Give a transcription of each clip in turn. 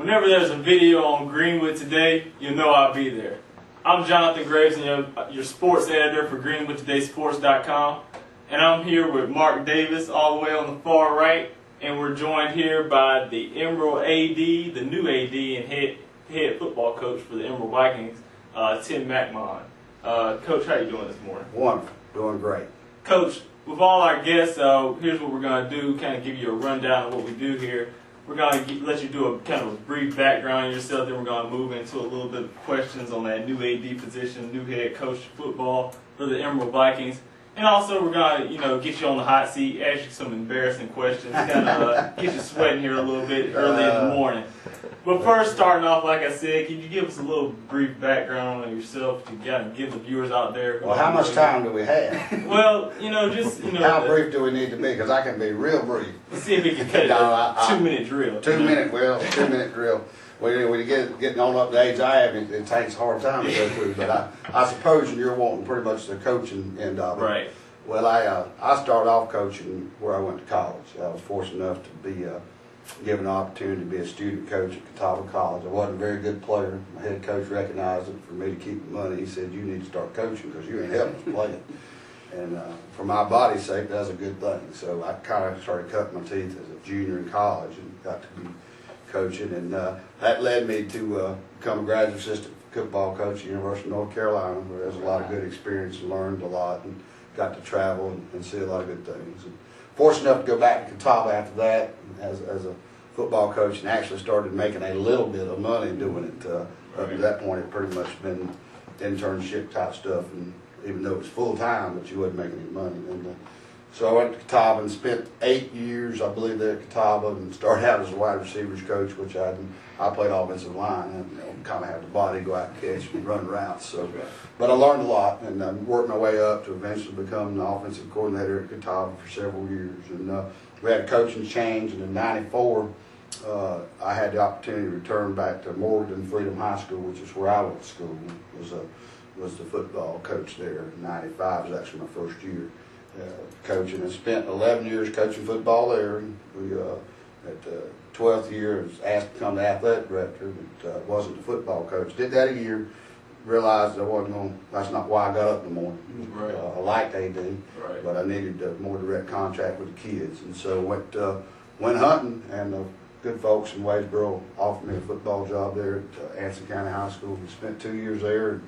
Whenever there's a video on Greenwood Today, you'll know I'll be there. I'm Jonathan Graves, and your sports editor for GreenwoodTodaySports.com, and I'm here with Mark Davis all the way on the far right, and we're joined here by the Emerald AD, the new AD and head football coach for the Emerald Vikings, Tim McMahon. Coach, how you doing this morning? Wonderful, doing great. Coach, with all our guests, here's what we're going to do, kind of give you a rundown of what we do here. We're going to let you do a kind of a brief background on yourself, then we're going to move into a little bit of questions on that new AD position, new head coach of football for the Emerald Vikings. And also we're going to, get you on the hot seat, ask you some embarrassing questions, kind of get you sweating here a little bit early in the morning. But first, starting off, like I said, can you give us a little brief background on yourself to kind of give the viewers out there? Well, how much time do we have? Well, How brief do we need to be? Because I can be real brief. Let's see if we can cut it a 2-minute drill. 2-minute drill. When you getting on up the age I have, it takes a hard time to go through. But I suppose you're wanting pretty much the coaching end of it. Right. Well, I started off coaching where I went to college. I was fortunate enough to be given an opportunity to be a student coach at Catawba College. I wasn't a very good player. My head coach recognized it. For me to keep the money, he said, "You need to start coaching because you ain't helping us play it." And for my body's sake, that's a good thing. So I kind of started cutting my teeth as a junior in college and got to be coaching. And that led me to become a graduate assistant football coach at the University of North Carolina, where there's a lot of good experience and learned a lot and got to travel and see a lot of good things. And fortunate enough to go back to Catawba after that as a football coach and actually started making a little bit of money doing it. Up to that point, it pretty much been internship type stuff, and even though it was full time, but you wasn't making any money. And so I went to Catawba and spent 8 years, I believe, there at Catawba, and started out as a wide receivers coach, which I played offensive line and kind of had the body to go out and catch and run routes. So, but I learned a lot and worked my way up to eventually become the offensive coordinator at Catawba for several years. And we had a coaching change, and in '94, I had the opportunity to return back to Morgan Freedom High School, which is where I went to school. Was the football coach there. '95 was actually my first year coaching, and spent 11 years coaching football there. And we at the 12th year was asked to become the athletic director, but wasn't the football coach. Did that a year. Realized that's not why I got up in the morning. Right. I liked AD, right, but I needed a more direct contact with the kids, and so went hunting, and good folks in Wadesboro offered me a football job there at Anson County High School. We spent 2 years there,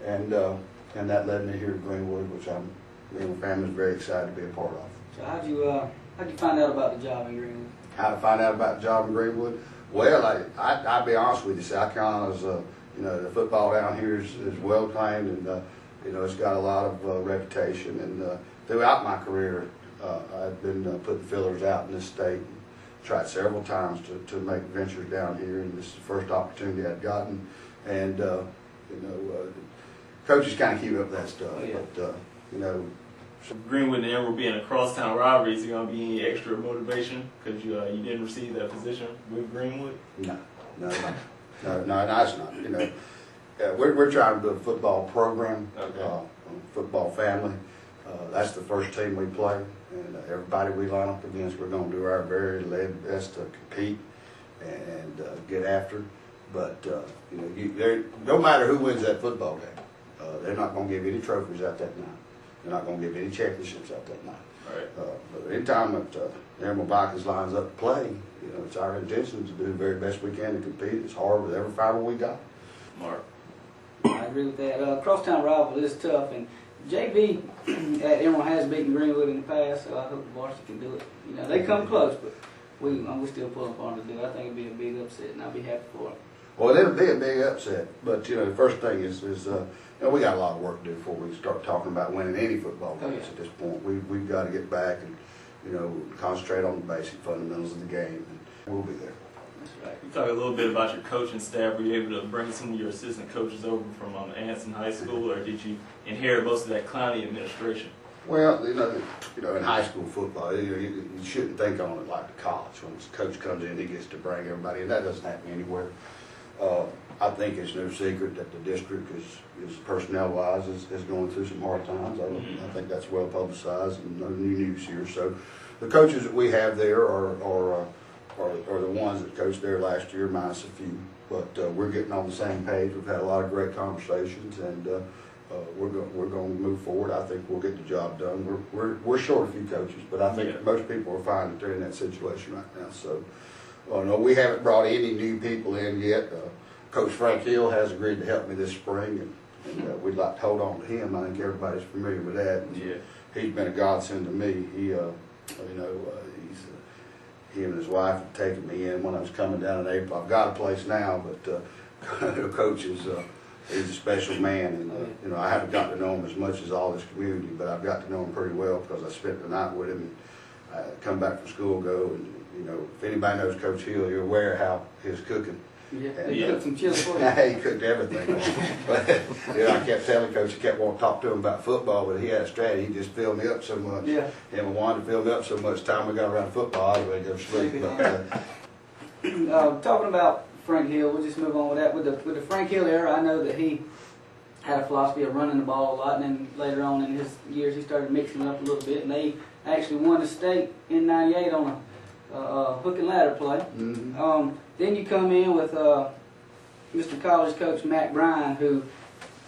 and that led me here to Greenwood, which me and my family is very excited to be a part of. So how'd you find out about the job in Greenwood? How to find out about the job in Greenwood? Well, I'll be honest with you, South Carolina's the football down here is well claimed, and it's got a lot of reputation. And throughout my career, I've been putting fillers out in this state. Tried several times to make ventures down here, and this is the first opportunity I've gotten. And coaches kind of keep up that stuff, but So Greenwood and Emerald being a crosstown rivalry, is there going to be any extra motivation because you didn't receive that position with Greenwood? No, it's not. We're trying to build a football program, football family. That's the first team we play, and everybody we line up against, we're going to do our very best to compete and get after. But no matter who wins that football game, they're not going to give any trophies out that night. They're not going to give any championships out that night. Right. But anytime that the Emerald Vikings lines up to play, it's our intention to do the very best we can to compete as hard with every fiber we got. Mark. I agree with that. Crosstown rival is tough, and JV at Emerald has beaten Greenwood in the past, so I hope the varsity can do it. They come close, but we still pulling for them to do it. I think it'll be a big upset, and I'll be happy for it. Well, it'll be a big upset, but the first thing is we got a lot of work to do before we start talking about winning any football games at this point. We've got to get back and concentrate on the basic fundamentals of the game, and we'll be there. That's right. You talk a little bit about your coaching staff. Were you able to bring some of your assistant coaches over from Anson High School, or did you inherit most of that Clowney administration? Well, in high school football, you shouldn't think on it like the college. When the coach comes in, he gets to bring everybody in. That doesn't happen anywhere. I think it's no secret that the district is personnel-wise is going through some hard times. I think that's well publicized and no new news here. So the coaches that we have there are are the ones that coached there last year, minus a few. But we're getting on the same page. We've had a lot of great conversations, and we're going to move forward. I think we'll get the job done. We're short a few coaches, but I think most people are fine that they're in that situation right now. So, no, we haven't brought any new people in yet. Coach Frank Hill has agreed to help me this spring, and we'd like to hold on to him. I think everybody's familiar with that. Yeah. He's been a godsend to me. He and his wife had taken me in when I was coming down in April. I've got a place now, but the coach is he's a special man, and I haven't gotten to know him as much as all this community, but I've got to know him pretty well because I spent the night with him. And I come back from school, and if anybody knows Coach Hill, you're aware of how his cooking. Yeah, he cooked some chili for you. He cooked everything. But I kept telling Coach, I kept wanting to talk to him about football, but he had a strategy. He just filled me up so much. Yeah. Him and Wanda filled me up so much. Time we got around football, I was ready to go to sleep. But, talking about Frank Hill, we'll just move on with that. With the Frank Hill era, I know that he had a philosophy of running the ball a lot, and then later on in his years, he started mixing it up a little bit, and they actually won the state in '98 on a hook and ladder play. mm-hmm. Then you come in with Mr. College coach Matt Bryan, who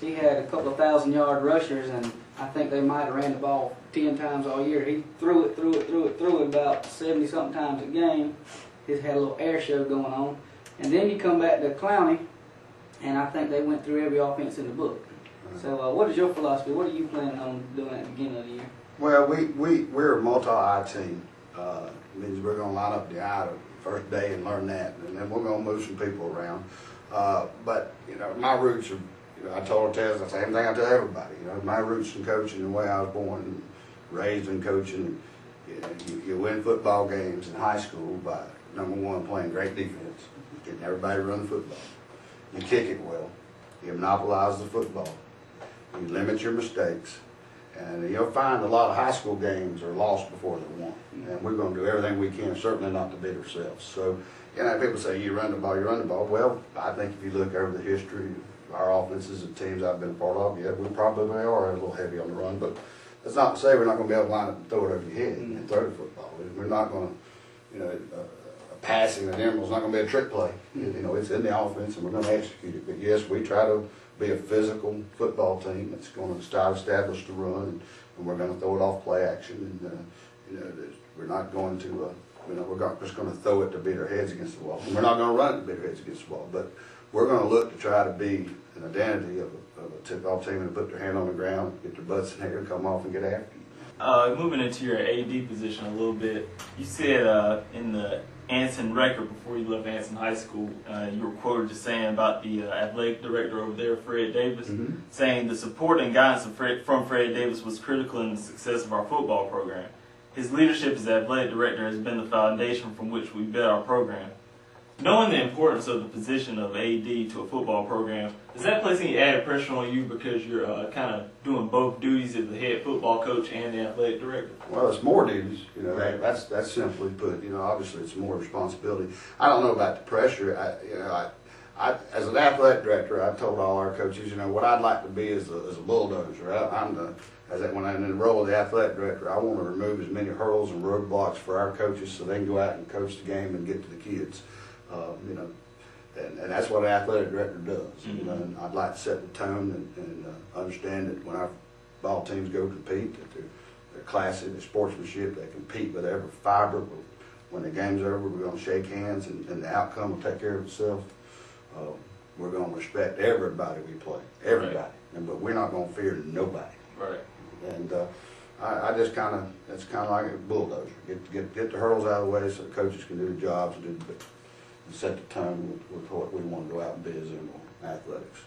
he had a couple of 1,000-yard rushers, and I think they might have ran the ball 10 times all year. He threw it about 70-something times a game. He had a little air show going on. And then you come back to Clowney, and I think they went through every offense in the book. So what is your philosophy? What are you planning on doing at the beginning of the year? Well, we're a multi-eye team. Means we're going to line up the eye the first day and learn that, and then we're going to move some people around. But my roots are. I told Tez the same thing I tell everybody. My roots in coaching, the way I was born and raised in coaching. You win football games in high school by #1 playing great defense, getting everybody to run the football. You kick it well. You monopolize the football. You limit your mistakes. And you'll find a lot of high school games are lost before they're won. And we're going to do everything we can, certainly not to beat ourselves. So, people say, you run the ball, you run the ball. Well, I think if you look over the history of our offenses and teams I've been a part of, yeah, we probably are a little heavy on the run. But that's not to say we're not going to be able to line up and throw it over your head and throw the football. We're not going to, passing an emerald's not going to be a trick play. It's in the offense and we're going to execute it. But yes, we try to be a physical football team that's going to establish the run, and we're going to throw it off play action. And we're not going to, we're just going to throw it to beat our heads against the wall. And we're not going to run it to beat our heads against the wall. But we're going to look to try to be an identity of a tip-off team and put their hand on the ground, get their butts in there, come off and get after you. Moving into your AD position a little bit, you said in the Anson record before you left Anson High School, you were quoted as saying about the athletic director over there, Fred Davis, saying the support and guidance from Fred Davis was critical in the success of our football program. His leadership as athletic director has been the foundation from which we built our program. Knowing the importance of the position of AD to a football program, does that place any added pressure on you because you're kind of doing both duties as the head football coach and the athletic director? Well, it's more duties. That's simply put. Obviously it's more responsibility. I don't know about the pressure. I as an athletic director, I told all our coaches, what I'd like to be is a bulldozer. When I'm in the role of the athletic director, I want to remove as many hurdles and roadblocks for our coaches so they can go out and coach the game and get to the kids. And that's what an athletic director does. And I'd like to set the tone and understand that when our ball teams go compete, that they're classy, they're sportsmanship, they compete with every fiber. When the game's over, we're going to shake hands and the outcome will take care of itself. We're going to respect everybody we play, everybody. Right. But we're not going to fear nobody. Right. And I just it's kind of like a bulldozer. Get the hurdles out of the way so the coaches can do the jobs and set the tone with what we want to go out and be as in athletics.